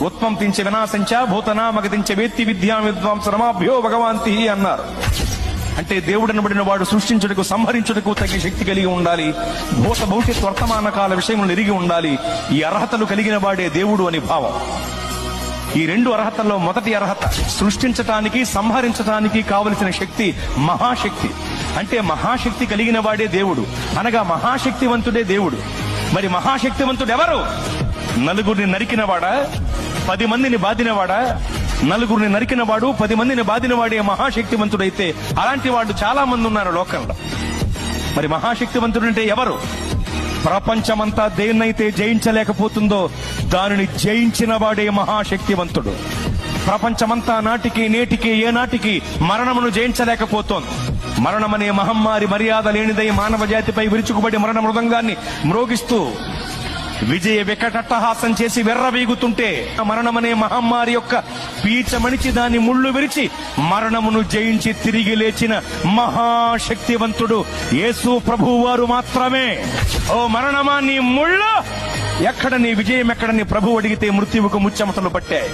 ఉత్పంతించ వినాశంచ భూతనామగతించ వేత్తి విద్యా విద్వాంసరమాభ్యో భగవాంతి అన్నారు. అంటే దేవుడనబడిన వాడు సృష్టించుటకు సంహరించుటకు తగిన శక్తి కలిగి ఉండాలి. భూత భవిష్యత్ వర్తమాన కాల విషయములను ఎరిగి ఉండాలి. ఈ అర్హతలు కలిగిన వాడే దేవుడు అని భావం. ఈ రెండు అర్హతల్లో మొదటి అర్హత సృష్టించటానికి సంహరించటానికి కావలసిన శక్తి మహాశక్తి. అంటే మహాశక్తి కలిగిన వాడే దేవుడు, అనగా మహాశక్తివంతుడే దేవుడు. మరి మహాశక్తివంతుడు ఎవరు? నలుగురిని నరికినవాడా, 10 మందిని బాధినవాడా? నలుగురిని నరికినవాడు 10 మందిని బాధినవాడే మహాశక్తివంతుడైతే అలాంటి వాడు చాలా మంది ఉన్నారు లోకంలో. మరి మహాశక్తివంతుడంటే ఎవరు? ప్రపంచమంతా దేన్నైతే జయించలేకపోతుందో దానిని జయించిన వాడే మహాశక్తివంతుడు. ప్రపంచమంతా నాటికి నేటికి ఏనాటికి మరణమును జయించలేకపోతోంది. మరణమనే మహమ్మారి మర్యాద లేనిదై మానవ జాతిపై విరుచుకుబడి మరణ మృదంగాన్ని మ్రోగిస్తూ విజయ వికటట్టహాసం చేసి వెర్రవీగుతుంటే మరణమనే మహమ్మారి యొక్క పీచమణిచి దాని ముళ్ళు విరిచి మరణమును జయించి తిరిగి లేచిన మహాశక్తివంతుడు యేసు ప్రభువు వారు మాత్రమే. ఓ మరణమా నీ ముళ్ళు ఎక్కడ, నీ విజయం ఎక్కడ? నీ ప్రభువు అడిగితే మృత్యువుకు ముచ్చెమటలు పట్టాయి.